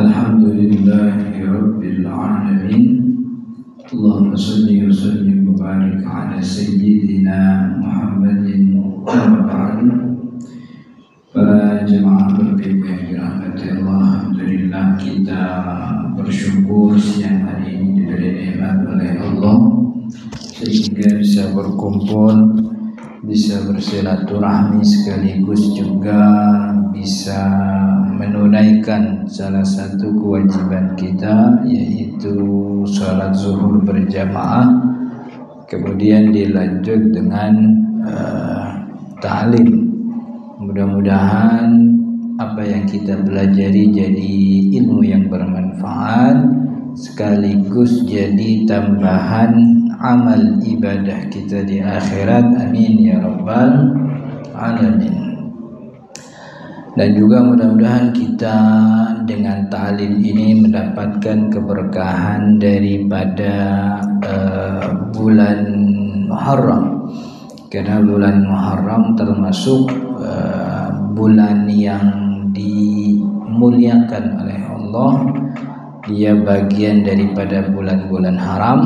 Alhamdulillahi Rabbil Alamin. Allahumma salli wa sallim wa barik ala Sayyidina Muhammadin wa ba'du. Para jemaah berbimbing yang dirahmati Allah, alhamdulillah kita bersyukur siang hari ini diberi nikmat oleh Allah sehingga bisa berkumpul, bisa bersilaturahmi, sekaligus juga bisa menunaikan salah satu kewajiban kita, yaitu sholat zuhur berjamaah, kemudian dilanjut dengan ta'lim. Mudah-mudahan apa yang kita pelajari jadi ilmu yang bermanfaat, sekaligus jadi tambahan amal ibadah kita di akhirat. Amin ya rabbal alamin. Dan juga mudah-mudahan kita dengan ta'lim ini mendapatkan keberkahan daripada bulan Muharram, karena bulan Muharram termasuk bulan yang dimuliakan oleh Allah. Dia bagian daripada bulan-bulan haram.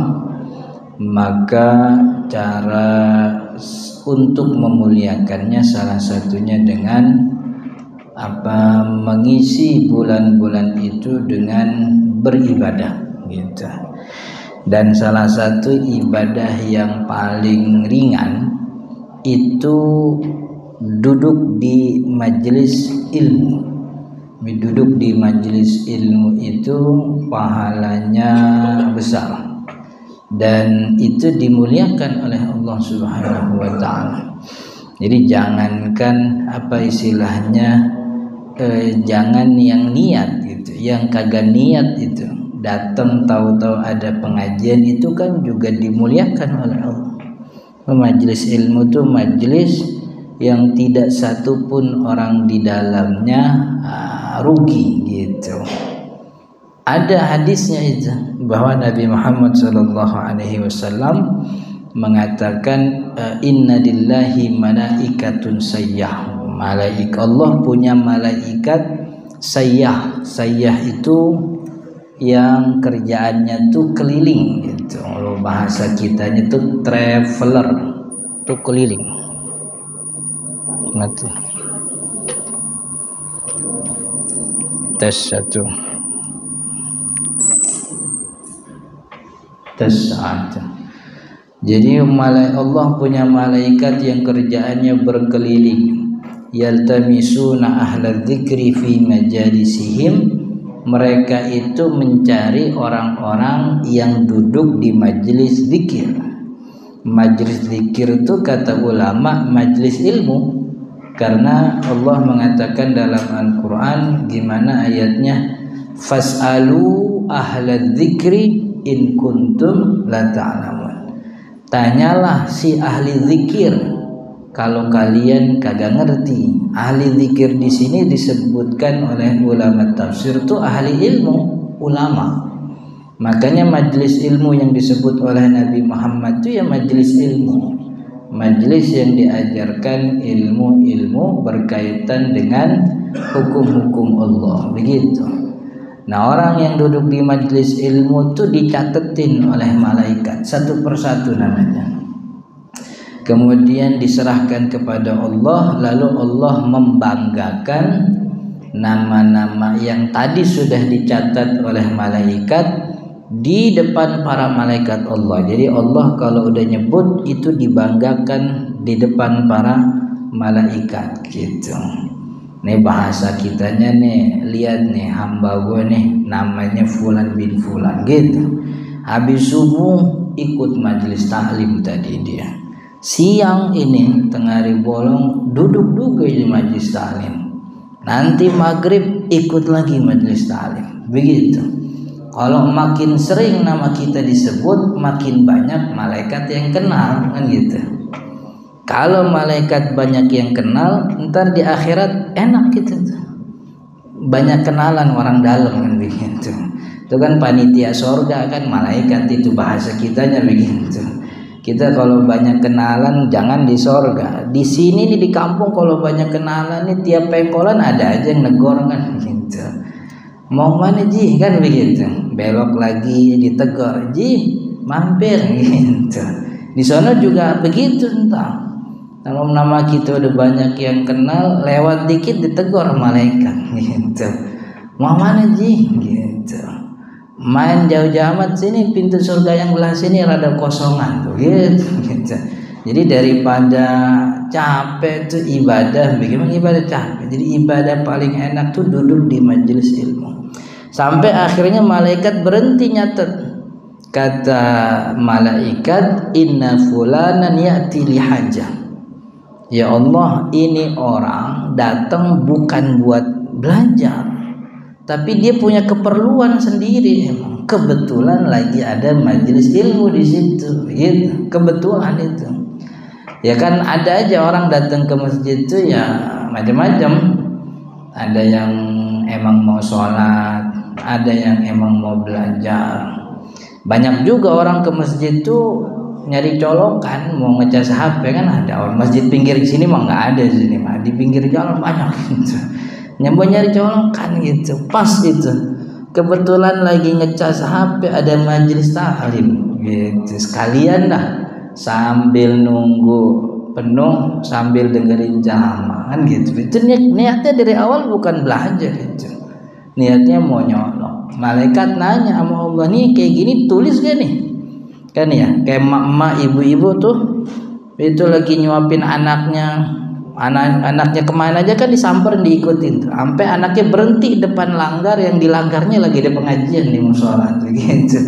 Maka cara untuk memuliakannya salah satunya dengan mengisi bulan-bulan itu dengan beribadah gitu. Dan salah satu ibadah yang paling ringan itu duduk di majelis ilmu. Duduk di majelis ilmu itu pahalanya besar dan itu dimuliakan oleh Allah Subhanahu wa taala. Jadi jangankan jangan yang niat gitu, yang kagak niat itu datang tahu-tahu ada pengajian itu kan juga dimuliakan oleh Allah. Majelis ilmu itu majelis yang tidak satupun orang di dalamnya rugi gitu. Ada hadisnya itu bahwa Nabi Muhammad SAW mengatakan inna lillahi malaikatun sayyah. Allah punya malaikat sayyah. Sayyah itu yang kerjaannya tuh keliling gitu. Kalau bahasa kitanya tuh traveler, tuh keliling. Mati. Tes satu. Tes satu. Jadi Allah punya malaikat yang kerjaannya berkeliling. Yaltamisuna ahla dzikri fi majalisihim. Mereka itu mencari orang-orang yang duduk di majelis zikir. Majelis zikir itu kata ulama majelis ilmu, karena Allah mengatakan dalam Al-Quran, gimana ayatnya, fas'alu ahla dzikri in kuntum la ta'lamun. Tanyalah si ahli zikir kalau kalian kagak ngerti. Ahli zikir di sini disebutkan oleh ulama tafsir itu ahli ilmu, ulama. Makanya majelis ilmu yang disebut oleh Nabi Muhammad itu ya majelis ilmu, majelis yang diajarkan ilmu-ilmu berkaitan dengan hukum-hukum Allah, begitu. Nah, orang yang duduk di majelis ilmu itu dicatetin oleh malaikat satu persatu namanya. Kemudian diserahkan kepada Allah, lalu Allah membanggakan nama-nama yang tadi sudah dicatat oleh malaikat di depan para malaikat Allah. Jadi Allah kalau udah nyebut itu dibanggakan di depan para malaikat gitu. Nih bahasa kitanya nih, lihat nih hamba gue nih namanya Fulan bin Fulan gitu. Habis subuh ikut majelis taklim tadi dia. Siang ini tengah hari bolong duduk juga di majelis taklim. Nanti maghrib ikut lagi majelis taklim. Begitu. Kalau makin sering nama kita disebut, makin banyak malaikat yang kenal kan gitu. Kalau malaikat banyak yang kenal, ntar di akhirat enak gitu. Banyak kenalan orang dalam kan begitu. Itu kan panitia sorga kan malaikat, itu bahasa kitanya begitu. Kita kalau banyak kenalan jangan di sorga. Di sini nih di kampung kalau banyak kenalan nih tiap pengkolan ada aja yang negor kan gitu. mau mana Ji, kan begitu. Belok lagi ditegur, Ji mampir gitu. Di sana juga begitu entah. Kalau nama kita udah banyak yang kenal, lewat dikit ditegur malaikat gitu. Mau mana Ji gitu. Main jauh-jauh amat sini, pintu surga yang belah sini rada kosongan tuh gitu. Jadi daripada capek tuh ibadah, bagaimana ibadah capek. Jadi ibadah paling enak tuh duduk di majelis ilmu. Sampai akhirnya malaikat berhenti nyatet. Kata malaikat, inna fulanan ya'ti li hajah. Ya Allah, ini orang datang bukan buat belajar, tapi dia punya keperluan sendiri. Emang kebetulan lagi ada majelis ilmu di situ, gitu. Kebetulan itu. Ya kan ada aja orang datang ke masjid itu ya macam-macam. Ada yang emang mau sholat, ada yang emang mau belajar. Banyak juga orang ke masjid itu nyari colokan, mau ngecas HP kan ada. Orang masjid pinggir sini mah nggak ada di sini mah, di pinggir jalan banyak gitu. Nyambo nyari colokan gitu, pas gitu. Kebetulan lagi ngecas HP ada majelis taklim gitu. Sekalian dah sambil nunggu penuh sambil dengerin ceramah kan gitu. Itu niatnya dari awal bukan belajar gitu. Niatnya mau nyolong. Malaikat nanya sama Allah, nih kayak gini tulis gak nih? Kan ya, kayak emak-emak, ibu-ibu tuh itu lagi nyuapin anaknya. Anaknya kemana aja kan disamperin, diikutin tuh. Sampai anaknya berhenti depan langgar, yang dilanggarnya lagi ada pengajian di musola tuh gitu.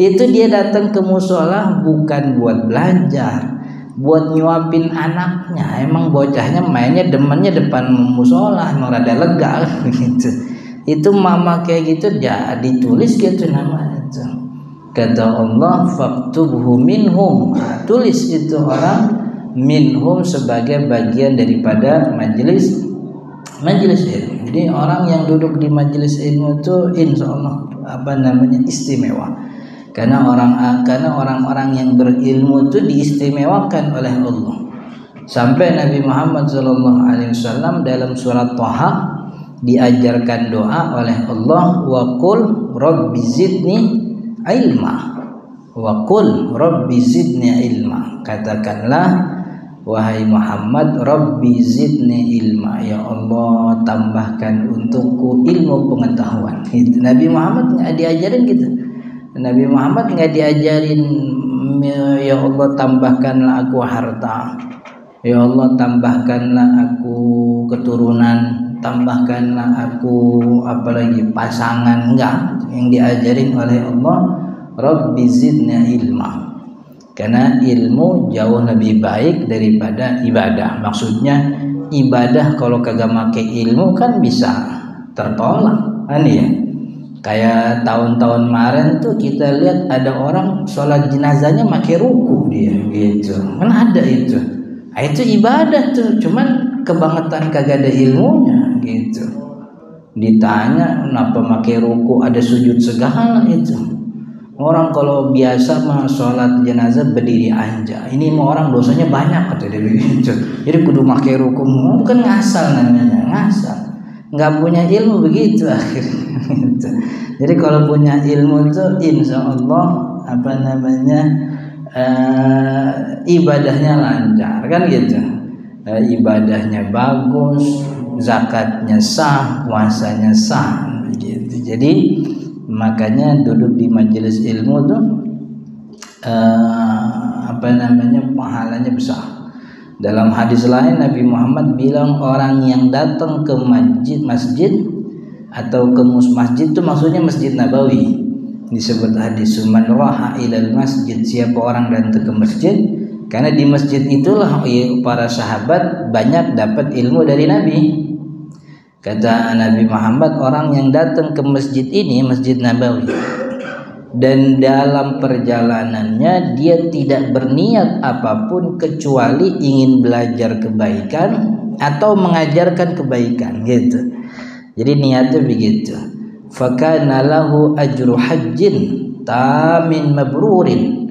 Itu dia datang ke musola bukan buat belajar, buat nyuapin anaknya. Emang bocahnya mainnya demennya depan musola, emang rada lega gitu. Itu mama kayak gitu ya ditulis gitu namanya tuh. Kata Allah, faktubhu minhum, tulis itu orang minhum sebagai bagian daripada majelis ilmu. Jadi orang yang duduk di majelis ilmu itu insya Allah istimewa. Karena orang-orang yang berilmu itu diistimewakan oleh Allah. Sampai Nabi Muhammad SAW dalam surat Thaha diajarkan doa oleh Allah, wa qul rabbi zidni ilma, wa qul rabbi zidni ilma. Katakanlah wahai Muhammad, rabbi zidni ilma, ya Allah tambahkan untukku ilmu pengetahuan. Nabi Muhammad nggak diajarin gitu. Nabi Muhammad nggak diajarin ya Allah tambahkanlah aku harta, ya Allah tambahkanlah aku keturunan, tambahkanlah aku apalagi pasangan. Enggak. Yang diajarin oleh Allah, Rabbi zidni ilma. Karena ilmu jauh lebih baik daripada ibadah. Maksudnya ibadah kalau kagak make ilmu kan bisa tertolak kan ya. Kayak tahun-tahun kemarin tuh kita lihat ada orang sholat jenazahnya make ruku dia gitu. Kan ada itu. Nah, itu ibadah tuh, cuman kebangetan kagak ada ilmunya gitu. Ditanya kenapa pakai ruku, ada sujud segala itu. Orang kalau biasa mah sholat jenazah berdiri anja, ini mah orang dosanya banyak kata dia begitu. Jadi kudu pakai ruku, bukan ngasal namanya, ngasal. Nggak punya ilmu begitu akhirnya. Gitu. Jadi kalau punya ilmu itu insya Allah ibadahnya lancar kan gitu. Ibadahnya bagus, zakatnya sah, puasanya sah gitu. Jadi makanya duduk di majelis ilmu tuh pahalanya besar. Dalam hadis lain Nabi Muhammad bilang orang yang datang ke masjid atau ke masjid itu maksudnya Masjid Nabawi. Disebut hadis man raha ilal masjid, siapa orang datang ke masjid, karena di masjid itulah para sahabat banyak dapat ilmu dari Nabi. Kata Nabi Muhammad, orang yang datang ke masjid ini, Masjid Nabawi, dan dalam perjalanannya dia tidak berniat apapun kecuali ingin belajar kebaikan atau mengajarkan kebaikan gitu. Jadi niatnya begitu. Fakana lahu ajru hajjin tamin mabrurin,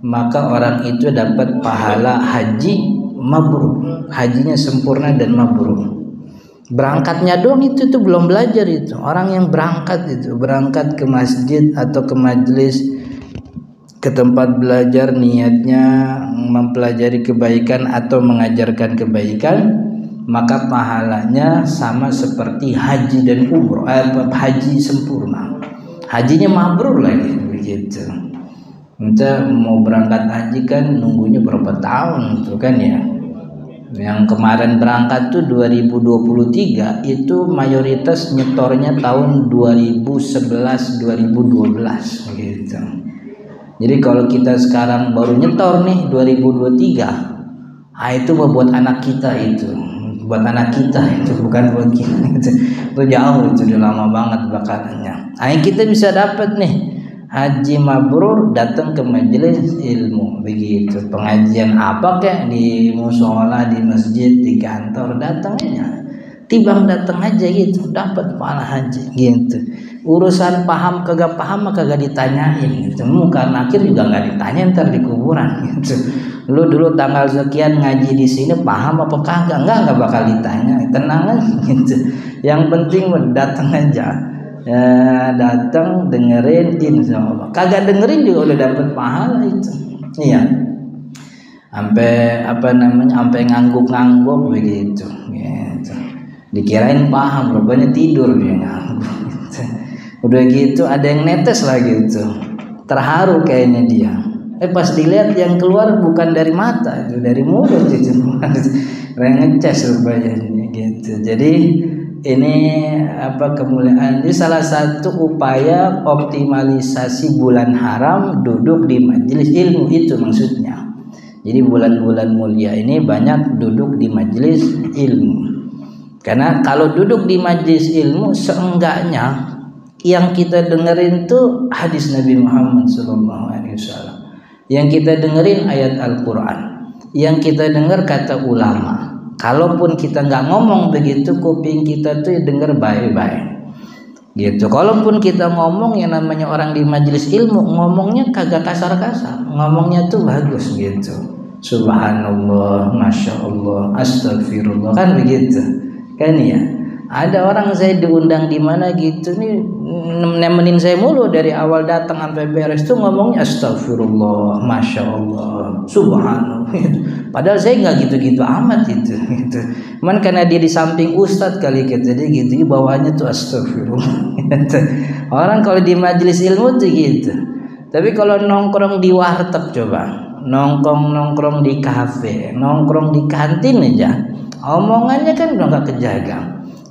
maka orang itu dapat pahala haji mabrur, hajinya sempurna dan mabrur. Berangkatnya doang itu belum belajar itu. Orang yang berangkat ke masjid atau ke majelis, ke tempat belajar niatnya mempelajari kebaikan atau mengajarkan kebaikan, maka pahalanya sama seperti haji dan umroh, haji sempurna, hajinya mabrur lagi begitu. Kita mau berangkat haji kan nunggunya berapa tahun itu kan ya. Yang kemarin berangkat tuh 2023 itu mayoritas nyetornya tahun 2011 2012 gitu. Jadi kalau kita sekarang baru nyetor nih 2023, itu buat anak kita itu, bukan buat kita itu jauh, itu udah lama banget bakalannya. Kita bisa dapat nih haji mabrur datang ke majelis ilmu begitu. Pengajian apa kayak di musola, di masjid, di kantor, datang aja. Timbang datang aja gitu, dapat pahala haji gitu. Urusan paham kagak paham kagak ditanyain gitu. Muka nakir juga nggak ditanya ntar di kuburan gitu. Lu dulu tanggal sekian ngaji di sini paham apa kagak? Nggak bakal ditanya. Tenang aja gitu. Yang penting datang aja. Ya, datang dengerin insyaallah. Kagak dengerin juga udah dapat pahala itu. Iya. Sampai sampai ngangguk-ngangguk begitu. Gitu. Dikirain paham, rupanya tidur dia ngangguk. Udah gitu ada yang netes lagi itu. Terharu kayaknya dia. Pas dilihat yang keluar bukan dari mata, itu dari mulut itu. Ngeces rupanya gitu. Jadi ini kemuliaan. Ini salah satu upaya optimalisasi bulan haram duduk di majelis ilmu itu maksudnya. Jadi bulan-bulan mulia ini banyak duduk di majelis ilmu. Karena kalau duduk di majelis ilmu seenggaknya yang kita dengerin tuh hadis Nabi Muhammad SAW. Yang kita dengerin ayat Al-Quran. Yang kita dengar kata ulama. Kalaupun kita nggak ngomong begitu, kuping kita tuh denger baik-baik gitu. Kalaupun kita ngomong, yang namanya orang di majelis ilmu ngomongnya kagak kasar-kasar, ngomongnya tuh bagus gitu. Subhanallah, masya Allah, astagfirullah, kan begitu kan ya. Ada orang saya diundang di mana gitu nih, nemenin saya mulu dari awal datang sampai beres tuh ngomongnya astagfirullah, masya Allah, subhanallah. Padahal saya nggak gitu-gitu amat itu. Gitu. Cuman karena dia di samping ustadz kali gitu, jadi gitu bawaannya tuh astagfirullah. Orang kalau di majelis ilmu tuh gitu. Tapi kalau nongkrong di warteg coba, nongkrong di kafe, nongkrong di kantin aja, omongannya kan udah nggak kejaga.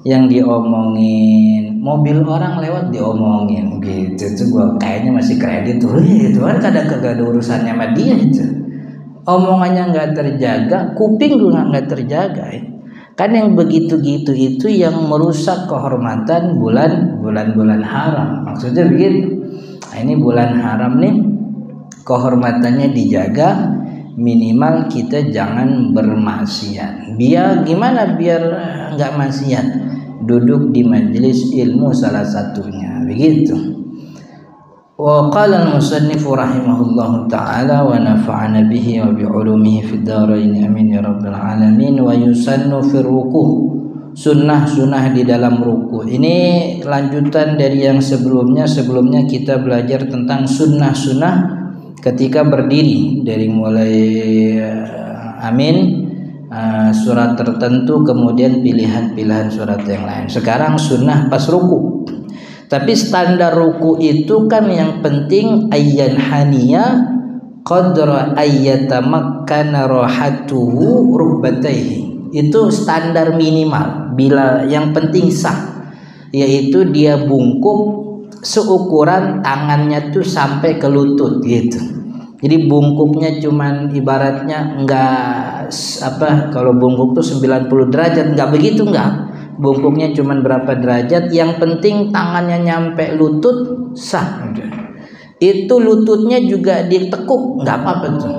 Yang diomongin mobil orang lewat diomongin gitu tuh gua kayaknya masih kredit tuh itu kan kadang kagak ada urusannya sama dia itu. Omongannya nggak terjaga, kuping juga nggak terjaga ya. Kan yang begitu-gitu itu yang merusak kehormatan bulan haram, maksudnya begitu. Nah, ini bulan haram nih kehormatannya dijaga, minimal kita jangan bermaksiat. Biar gimana biar nggak maksiat? Duduk di majelis ilmu salah satunya begitu. Wa qala al-musannif rahimahullahu taala wa nafa'ana bihi wa bi 'ulumihi fid dharain amin ya rabbal alamin. Wa yusannu fir ruku', sunnah di dalam ruku'. Ini lanjutan dari yang sebelumnya kita belajar tentang sunnah ketika berdiri, dari mulai amin surat tertentu, kemudian pilihan surat yang lain. Sekarang sunnah pas ruku. Tapi standar ruku itu kan yang penting ayyan haniya qadra ayyatamakkana rahatuhu rukbatayhi. Itu standar minimal. Bila yang penting sah, yaitu dia bungkuk seukuran tangannya tuh sampai ke lutut gitu. Jadi bungkuknya cuman ibaratnya enggak kalau bungkuk tuh 90 derajat, enggak begitu, enggak. Bungkuknya cuman berapa derajat, yang penting tangannya nyampe lutut sah. Itu lututnya juga ditekuk, enggak apa-apa tuh.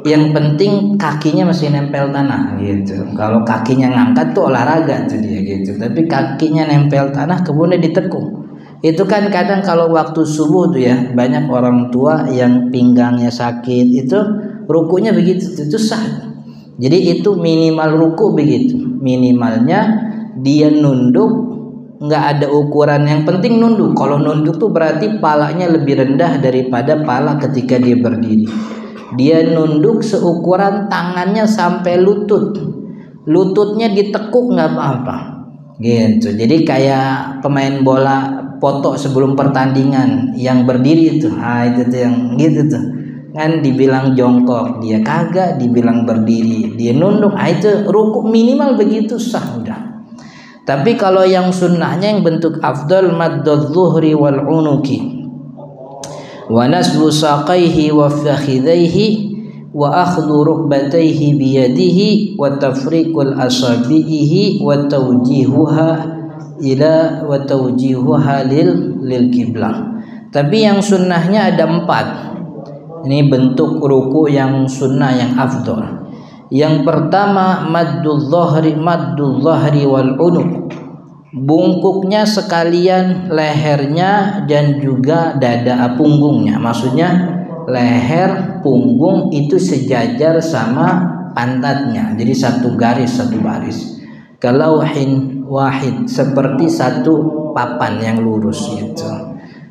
Yang penting kakinya masih nempel tanah gitu. Kalau kakinya ngangkat tuh olahraga tuh dia gitu. Tapi kakinya nempel tanah kemudian ditekuk. Itu kan kadang kalau waktu subuh tuh ya, banyak orang tua yang pinggangnya sakit, itu rukunya begitu, itu sah. Jadi itu minimal ruku begitu. Minimalnya dia nunduk, nggak ada ukuran, yang penting nunduk. Kalau nunduk tuh berarti palanya lebih rendah daripada pala ketika dia berdiri. Dia nunduk seukuran tangannya sampai lutut, lututnya ditekuk nggak apa-apa gitu. Jadi kayak pemain bola foto sebelum pertandingan yang berdiri itu, itu tuh yang gitu tuh kan, dibilang jongkok dia kagak, dibilang berdiri dia nunduk, itu ruku minimal begitu sah udah. Tapi kalau yang sunnahnya yang bentuk afdal, maddadz zuhri wal unuki wa nasbu saqaihi wa fakhidaihi wa akhdhu rukbatayhi biyadihi wa tafriqul asabihi wa tawjihuha ila wa tawjihuha lil qiblah. Tapi yang sunnahnya ada 4. Ini bentuk ruku yang sunnah yang afdal. Yang pertama maddul dhahri wal unuq, bungkuknya sekalian lehernya dan juga dada punggungnya. Maksudnya leher punggung itu sejajar sama pantatnya, jadi satu garis satu baris. Kalauhin wahid, seperti satu papan yang lurus gitu.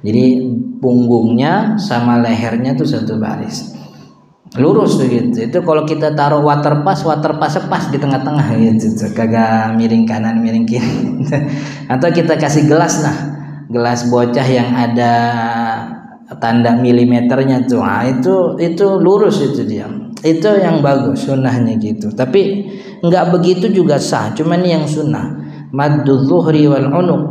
Jadi punggungnya sama lehernya tuh satu baris lurus begitu. Itu kalau kita taruh water pas pas di tengah-tengah gitu, kagak miring kanan miring kiri. Atau kita kasih gelas, gelas bocah yang ada tanda milimeternya tuh, itu lurus itu dia. Itu yang bagus sunnahnya gitu. Tapi nggak begitu juga sah, cuman yang sunnah maddudz zuhri wal unuq,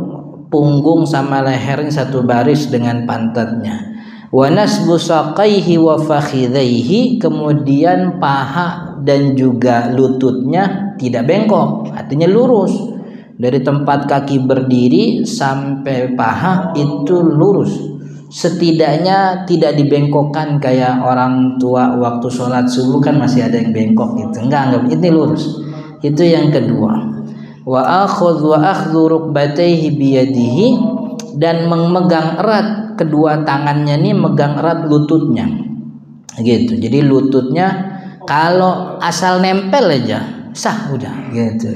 punggung sama lehernya satu baris dengan pantatnya. Wa nasbu saqaihi wa fakhidaihi, kemudian paha dan juga lututnya tidak bengkok, artinya lurus. Dari tempat kaki berdiri sampai paha itu lurus. Setidaknya tidak dibengkokkan kayak orang tua waktu sholat subuh kan masih ada yang bengkok gitu. Enggak, ini lurus. Itu yang kedua. Wa akhdhu rukbatayhi biyadihi, dan memegang erat kedua tangannya nih, megang erat lututnya gitu. Jadi lututnya kalau asal nempel aja sah udah gitu.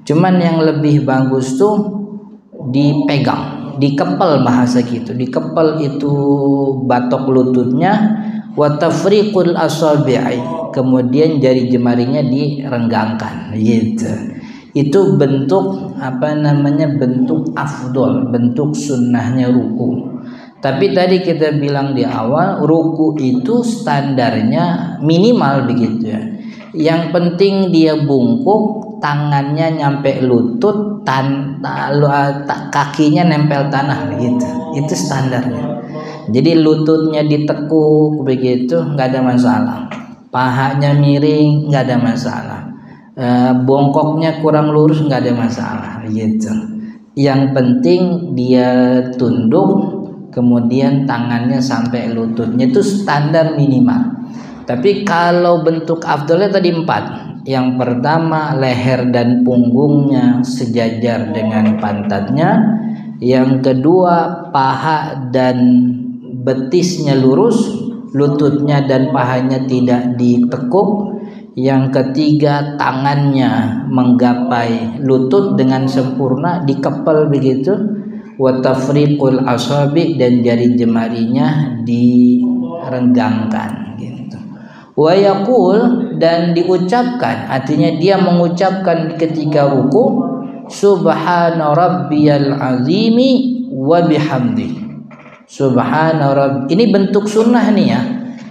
Cuman yang lebih bagus tuh dipegang, dikepel, bahasa gitu. Dikepel itu batok lututnya, wa tafriqul asabi'i, kemudian jari jemarinya direnggangkan gitu. Itu bentuk bentuk afdol, bentuk sunnahnya ruku. Tapi tadi kita bilang di awal, ruku itu standarnya minimal begitu ya. Yang penting dia bungkuk, tangannya nyampe lutut, kakinya nempel tanah begitu. Itu standarnya. Jadi lututnya ditekuk begitu, nggak ada masalah. Pahanya miring, nggak ada masalah. Bongkoknya kurang lurus, nggak ada masalah gitu. Yang penting dia tunduk, kemudian tangannya sampai lututnya, itu standar minimal. Tapi kalau bentuk afdalnya tadi 4. Yang pertama leher dan punggungnya sejajar dengan pantatnya. Yang kedua paha dan betisnya lurus, lututnya dan pahanya tidak ditekuk. Yang ketiga tangannya menggapai lutut dengan sempurna, dikepel begitu. Wa tafriqul asabi, dan jari jemarinya direnggangkan gitu. Wa yaqul, dan diucapkan, artinya dia mengucapkan ketika ruku, subhana rabbiyal azimi wa bihamdi. Subhana rabb, ini bentuk sunnah nih ya.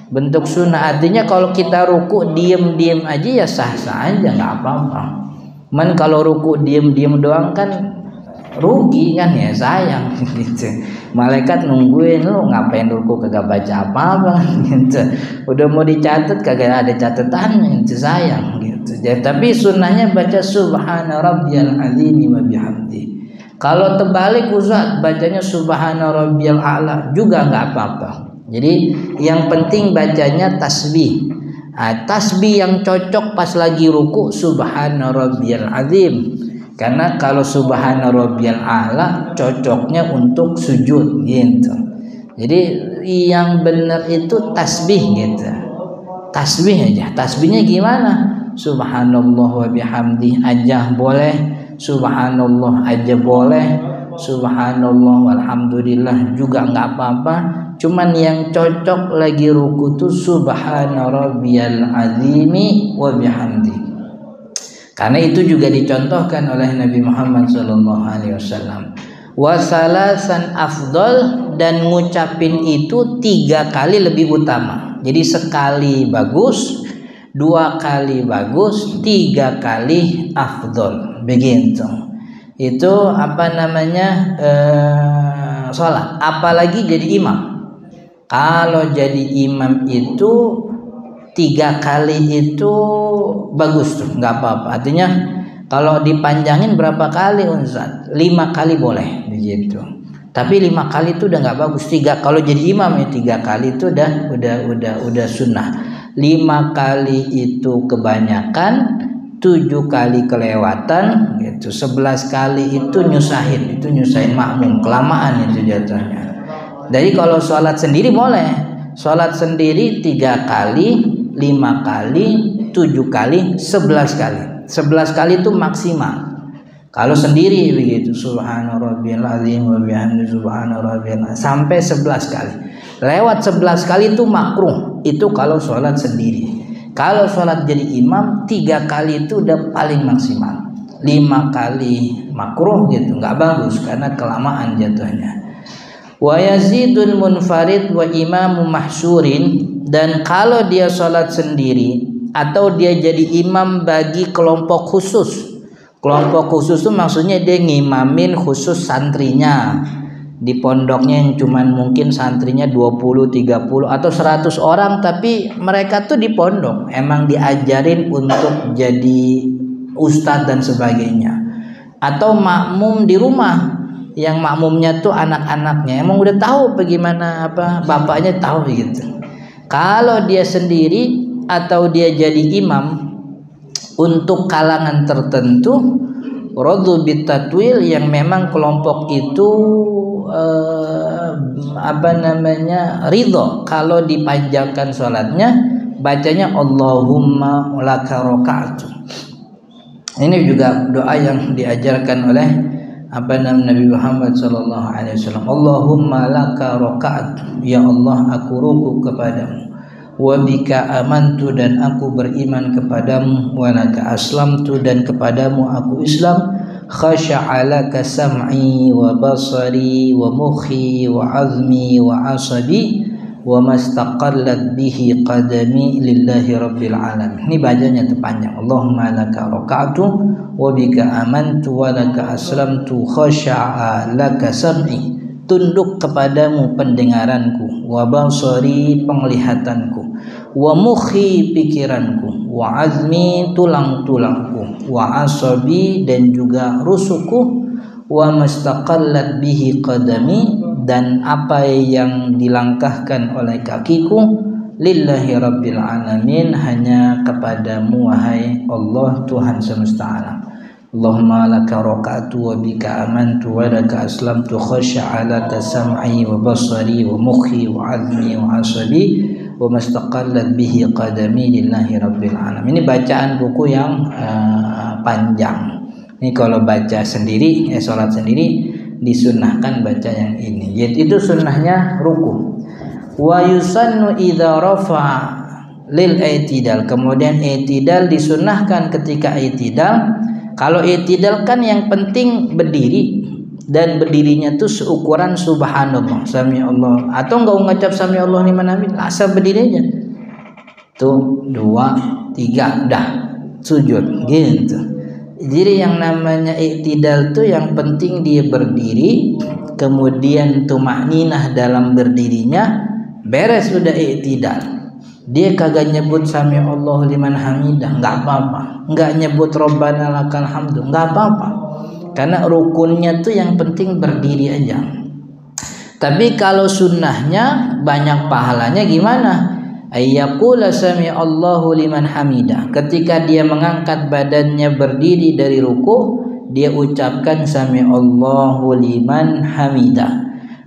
Bentuk sunnah artinya kalau kita ruku diem aja ya sah-sah aja, nggak apa-apa. Man kalau ruku diem doang kan rugi kan ya, sayang gitu. Malaikat nungguin lu ngapain ruku kagak baca apa-apa gitu. Udah mau dicatat kagak ada catatannya, itu sayang gitu. Jadi, tapi sunnahnya baca subhana rabbiyal azimi wa bihamdi. Kalau terbalik Ustaz bacanya subhana rabbiyal a'la juga nggak apa-apa. Jadi yang penting bacanya tasbih. Tasbih yang cocok pas lagi ruku subhana rabbiyal azim. Karena kalau subhana rabbiyal a'la cocoknya untuk sujud gitu. Jadi yang benar itu tasbih gitu. Tasbih aja. Tasbihnya gimana? Subhanallah wa bihamdi aja boleh. subhanallah aja boleh, subhanallah walhamdulillah juga nggak apa-apa. Cuman yang cocok lagi ruku tuh subhana rabbiyal azimi wa bihamdi. Karena itu juga dicontohkan oleh Nabi Muhammad SAW. Wasalasan afdol, dan ngucapin itu 3 kali lebih utama. Jadi sekali bagus, 2 kali bagus, 3 kali afdol. Begitu. Itu apa namanya sholat. Apalagi jadi imam. Kalau jadi imam itu 3 kali itu bagus tuh, nggak apa-apa. Artinya kalau dipanjangin berapa kali Ustaz? 5 kali boleh begitu. Tapi 5 kali itu udah nggak bagus. 3 kalau jadi imam ya 3 kali itu udah sunnah. 5 kali itu kebanyakan, 7 kali kelewatan gitu. 11 kali itu nyusahin makmum, kelamaan itu jatuhnya. Jadi kalau sholat sendiri boleh. Sholat sendiri 3 kali, 5 kali, 7 kali, 11 kali. 11 kali itu maksimal. Kalau sendiri begitu, subhana rabbiyal azim wa bihamdihi subhana rabbiyal azim, sampai 11 kali. Lewat 11 kali itu makruh. Itu kalau sholat sendiri. Kalau sholat jadi imam 3 kali itu udah paling maksimal. 5 kali makruh gitu, nggak bagus karena kelamaan jatuhnya. Wa yazidul munfarid wa imamu mahsyurin, dan kalau dia sholat sendiri atau dia jadi imam bagi kelompok khusus. Kelompok khusus itu maksudnya dia ngimamin khusus santrinya. Di pondoknya yang cuman mungkin santrinya 20, 30 atau 100 orang, tapi mereka tuh di pondok emang diajarin untuk jadi ustadz dan sebagainya. Atau makmum di rumah, yang makmumnya tuh anak-anaknya emang udah tahu bagaimana bapaknya tahu gitu. Kalau dia sendiri atau dia jadi imam untuk kalangan tertentu, radhu bitatwil, yang memang kelompok itu ridho kalau dipanjangkan sholatnya, bacanya Allahumma laka raka'tu. Ini juga doa yang diajarkan oleh Nabi Muhammad SAW. Allahumma laka raka'tu, ya Allah aku ruku kepadamu. Wa bika amantu, dan aku beriman kepadamu. Wa laka aslamtu, dan kepadamu aku Islam. Khasha'a laka sam'i wa basari wa mukhi wa azmi wa asabi wa mastaqallat bihi qadami lillahi rabbil alamin. Ini bacanya terpanjang. Allahumma laka raka'tu wa bika amantu wa laka aslamtu khasha'a laka sam'i, tunduk kepadamu pendengaranku, wa basari penglihatanku, wa mukhi pikiranku, wa azmi tulang-tulangku, wa asabi dan juga rusukku, wa mastaqallat bihi qadami, dan apa yang dilangkahkan oleh kakiku, lillahi rabbil alamin, hanya kepadamu wahai Allah Tuhan semesta alam. Allahumma laka raka'tu wa bika amantu wa laka aslamtu khasha'a laka sam'i wa basari wa mukhi wa azmi wa asabi wa mastaqallat bihi qadami lillahi rabbil alamin. Ini bacaan buku yang panjang. Ini kalau baca sendiri, sholat sendiri disunnahkan baca yang ini. Itu sunnahnya ruku. Wa yusannu idza rafa'a lil i'tidal. Kemudian i'tidal disunnahkan ketika i'tidal. Kalau i'tidal kan yang penting berdiri, dan berdirinya tuh seukuran subhanallah, sami Allah, atau enggak ngucap sami Allah liman hamid, asal berdiri aja. Tuh 2, 3 dah sujud gitu. Jadi yang namanya i'tidal tuh yang penting dia berdiri, kemudian tumakninah dalam berdirinya, beres sudah i'tidal. Dia kagak nyebut sami Allah liman hamidah, nggak apa-apa. Nggak nyebut Rabbana lakal hamdu, nggak apa-apa. Karena rukunnya tuh yang penting berdiri aja. Tapi kalau sunnahnya banyak pahalanya gimana? Ayyaqula sami Allahu liman hamidah. Ketika dia mengangkat badannya berdiri dari ruku, dia ucapkan sami Allahu liman hamidah.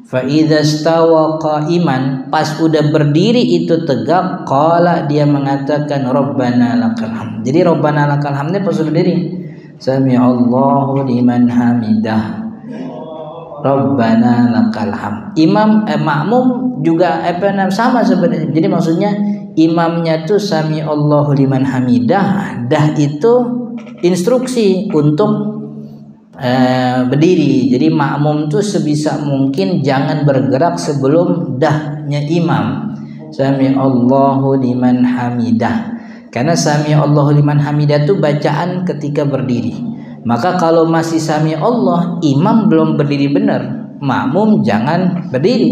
Fa idza stawa qa'iman, pas udah berdiri itu tegak, qala dia mengatakan Rabbana lakal hamd. Jadi Rabbana lakal hamdnya pas berdiri. Sami'allahu liman hamidah. Rabbana lakal hamd. Makmum juga sama sebenarnya. Jadi maksudnya imamnya tuh sami'allahu liman hamidah. Dah itu instruksi untuk berdiri. Jadi makmum tuh sebisa mungkin jangan bergerak sebelum dahnya imam. Sami'allahu liman hamidah. Karena sami'allahu liman hamidah itu bacaan ketika berdiri. Maka kalau masih sami'allah, imam belum berdiri benar, makmum jangan berdiri.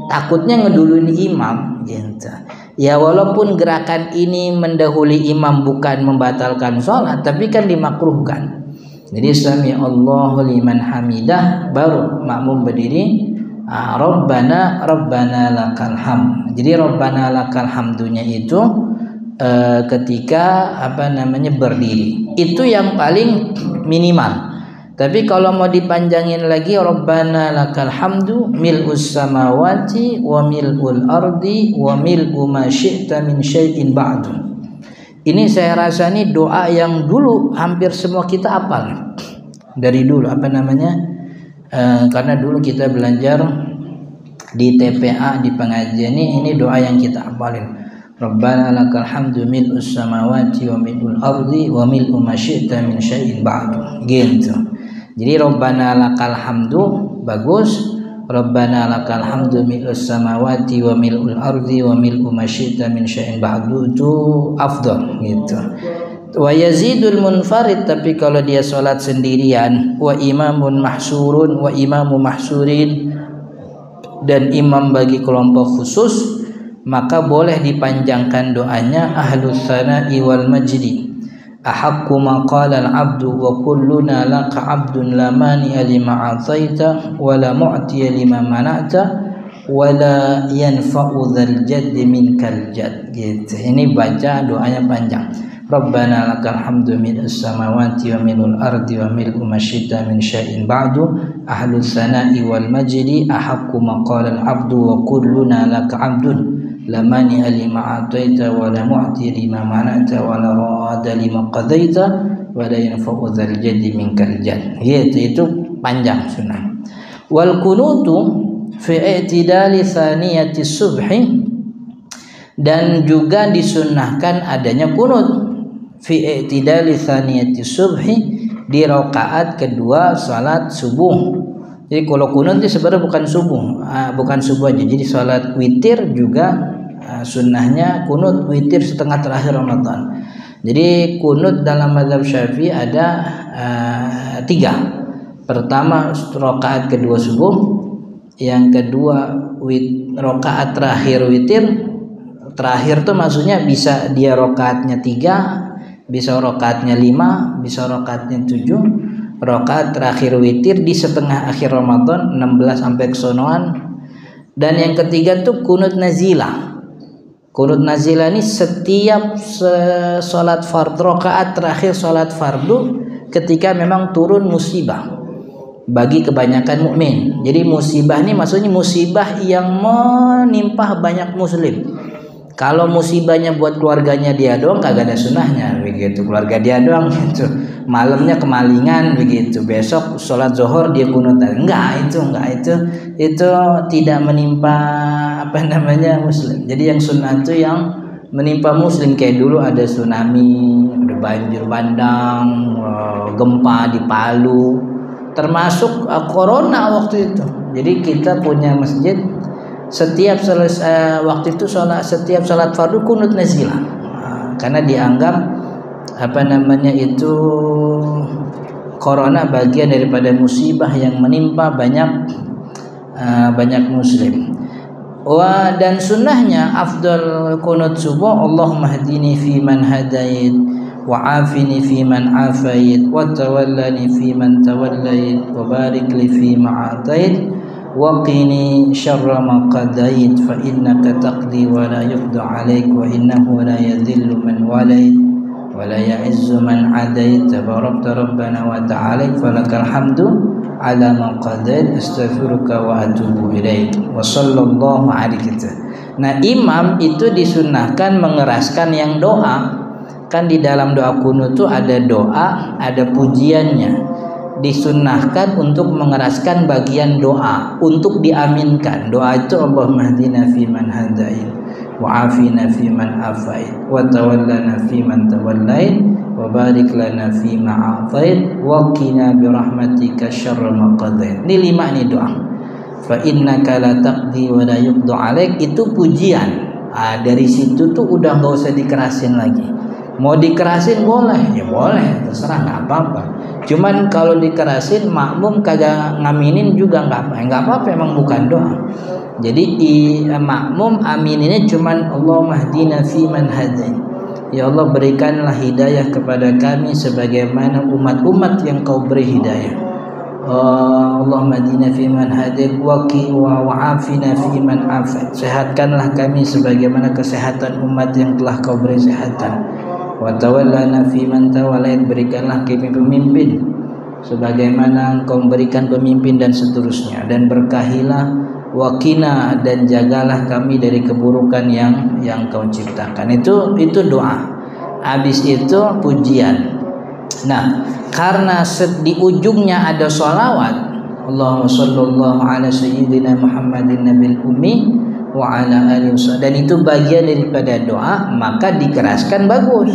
Takutnya ngeduluin imam gitu. Ya walaupun gerakan ini mendahului imam bukan membatalkan sholat, tapi kan dimakruhkan. Jadi sami'allahu liman hamidah baru makmum berdiri. Rabbana lakal hamd. Jadi Rabbana lakal hamdunya itu ketika berdiri. Itu yang paling minimal. Tapi kalau mau dipanjangin lagi, Rabbana lakal hamdu mil'us samawati wa mil'ul ardi wa mil'u ma syi'ta min syai'in ba'du. Ini saya rasa ini doa yang dulu hampir semua kita hafal. Dari dulu karena dulu kita belajar di TPA di pengajian ini doa yang kita hafalin. Rabbana lakal hamdu mil'us samawati wa mil'ul ardi wa mil'u ma syi'ta min syai'in ba'du. Gitu. Jadi Rabbana lakal hamdu bagus. Rabbana lakal hamdu mil'us samawati wa mil'ul ardi wa mil'u ma syi'ta min syai'in ba'du itu afdal gitu. Wa yazidul munfarid, tapi kalau dia salat sendirian, wa imamun mahsurun wa imamu mahsurin, dan imam bagi kelompok khusus, maka boleh dipanjangkan doanya ahlus sana'i wal majdi. Ahaqqu ma qala al-'abdu wa kulluna laka 'abdun la mani'a lima 'ataita wa la mu'tiya lima mana'ta wa la yanfa'u dzal jaddi minkal jadd. Gitu. Ini baca doanya panjang. Rabbana lakal hamdu mil'us samawati wa mil'ul ardi wa mil'u ma syi'ta min syai'in ba'du. Ahlus sana'i wal majdi ahaqqu ma qala al-'abdu wa kulluna laka 'abdun la mani'a lima ataita wa la mu'ti lima mana'ta wa la rada lima qadaita wa la yanfa'u dzal jaddi minkal jadd. Itu panjang sunnah. Wal kunutu fi i'tidali thaniyati subhi, dan juga disunnahkan adanya kunut fi i'tidali thaniyati subhi, di rakaat kedua salat subuh. Jadi kalau kunut itu sebenarnya bukan subuh aja. Jadi salat witir juga sunnahnya kunut witir setengah terakhir Ramadan. Jadi kunut dalam mazhab Syafi'i ada 3. Pertama rakaat kedua subuh, yang kedua rakaat terakhir witir. Terakhir tuh maksudnya bisa dia rakaatnya 3, bisa rakaatnya 5, bisa rakaatnya 7. Rakaat terakhir witir di setengah akhir Ramadan 16 sampai kesonoan. Dan yang ketiga tuh kunut nazilah. Kunut nazilah ini setiap salat fardu, rakaat terakhir salat fardu ketika memang turun musibah bagi kebanyakan mukmin. Jadi musibah ini maksudnya musibah yang menimpa banyak muslim. Kalau musibahnya buat keluarganya dia doang kagak ada sunnahnya begitu. Keluarga dia doang gitu. Malamnya kemalingan begitu. Besok sholat zuhur dia kunut. Enggak itu tidak menimpa muslim. Jadi yang sunnah itu yang menimpa muslim, kayak dulu ada tsunami, ada banjir bandang, gempa di Palu, termasuk corona waktu itu. Jadi kita punya masjid, setiap waktu itu setiap salat fardu kunut nazilah, karena dianggap itu corona bagian daripada musibah yang menimpa banyak muslim. Dan sunnahnya afdal kunut subuh, Allahumma hdini fi man hadait wa afini fi man afait wa tawallani fi man tawallait wa barik li fi ma atait wa qini syarra ma qadait fa innaka taqdi wa la yuqda alaik wa innahu la yadhillu man walait wa la ya'izzu man adait tabarakta rabbana wa ta'ala falakal hamdu ala ma qadait astaghfiruka wa atubu ilaik wa sallallahu alaihi. Nah, imam itu disunnahkan mengeraskan yang doa. Kan di dalam doa kunut itu ada doa, ada pujiannya. Disunnahkan untuk mengeraskan bagian doa untuk diaminkan. Doa itu Allahumma hdina fiman hadait wa afina fiman afait wa tawallana fiman tawallait wa barik lana fima atait wa qina birahmatika syarra ma qadait. Ini 5 nih doa. Fa innaka la taqdi wa la yuqda alaik, itu pujian. Dari situ tuh udah nggak usah dikerasin lagi. Mau dikerasin boleh, ya boleh, terserah, nggak apa-apa. Cuman kalau dikerasin makmum kagak ngaminin juga nggak apa-apa, emang bukan doa. Jadi makmum amininnya cuman Allahumma hdina fiman hadait. Ya Allah, berikanlah hidayah kepada kami sebagaimana umat-umat yang kau beri hidayah. Allahumma hdina fiman hadait wa afina fiman afait. Sehatkanlah kami sebagaimana kesehatan umat yang telah kau beri kesehatan. Wa tawallana fiman tawallait, berikanlah kami pemimpin sebagaimana engkau memberikan pemimpin, dan seterusnya. Dan berkahilah, waqina, dan jagalah kami dari keburukan yang kau ciptakan. Itu doa. Habis itu pujian. Nah, karena di ujungnya ada sholawat, Allahumma sallallahu ala sayyidina Muhammadin nabil ummi wa ala alihi wasallam, dan itu bagian daripada doa, maka dikeraskan bagus.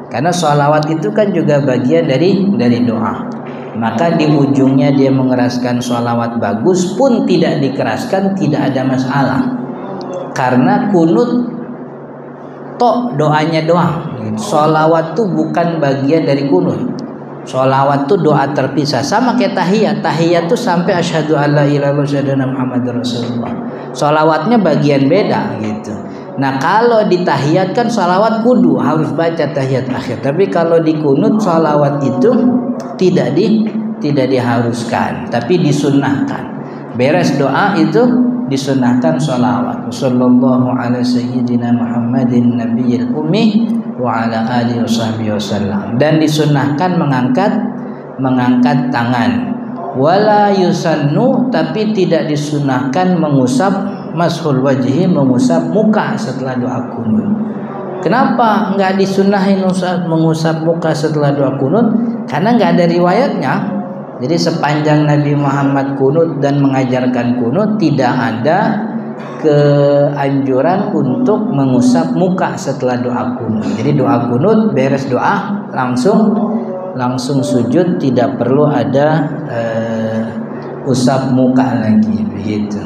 Karena sholawat itu kan juga bagian dari doa. Maka di ujungnya dia mengeraskan sholawat bagus pun tidak dikeraskan, tidak ada masalah. Karena kunut tok doanya doang. Sholawat tuh bukan bagian dari kunut. Sholawat tuh doa terpisah, sama kayak tahiyat. Tahiyat tuh sampai asyhadu alla ilaha illallah wa asyhadu anna muhammadar rasulullah. Sholawatnya bagian beda gitu. Nah, kalau di tahiyat kan sholawat kudu harus baca tahiyat akhir. Tapi kalau di kunut sholawat itu tidak diharuskan, tapi disunnahkan. Beres doa itu disunnahkan sholawat. Sallallahu ala sayyidina Muhammadin nabiyil ummi wa ala alihi wasallam. Dan disunnahkan mengangkat tangan. Wala yusannu, tapi tidak disunnahkan mengusap mashul wajhi, mengusap muka setelah doa kunut. Kenapa nggak disunahin mengusap muka setelah doa kunut? Karena nggak ada riwayatnya. Jadi sepanjang Nabi Muhammad kunut dan mengajarkan kunut, tidak ada keanjuran untuk mengusap muka setelah doa kunut. Jadi doa kunut beres doa langsung sujud, tidak perlu ada usap muka lagi, begitu.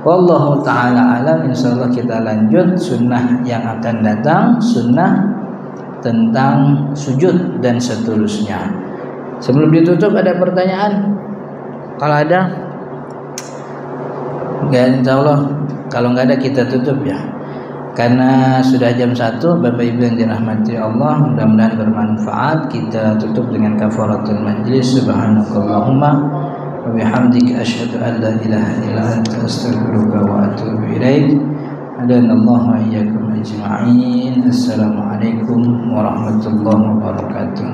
Wallahu ta'ala alam. Insyaallah kita lanjut sunnah yang akan datang, sunnah tentang sujud dan seterusnya. Sebelum ditutup ada pertanyaan? Kalau ada, insyaallah. Kalau nggak ada kita tutup ya. Karena sudah jam 1, Bapak Ibu yang dirahmati Allah, mudah-mudahan bermanfaat. Kita tutup dengan kafaratul majlis. Subhanakallahumma wa bihamdika asyhadu an la ilaha illa anta astaghfiruka wa atubu ilaik. Hadanallahu wa iyyakum ajma'in. Assalamualaikum warahmatullahi wabarakatuh.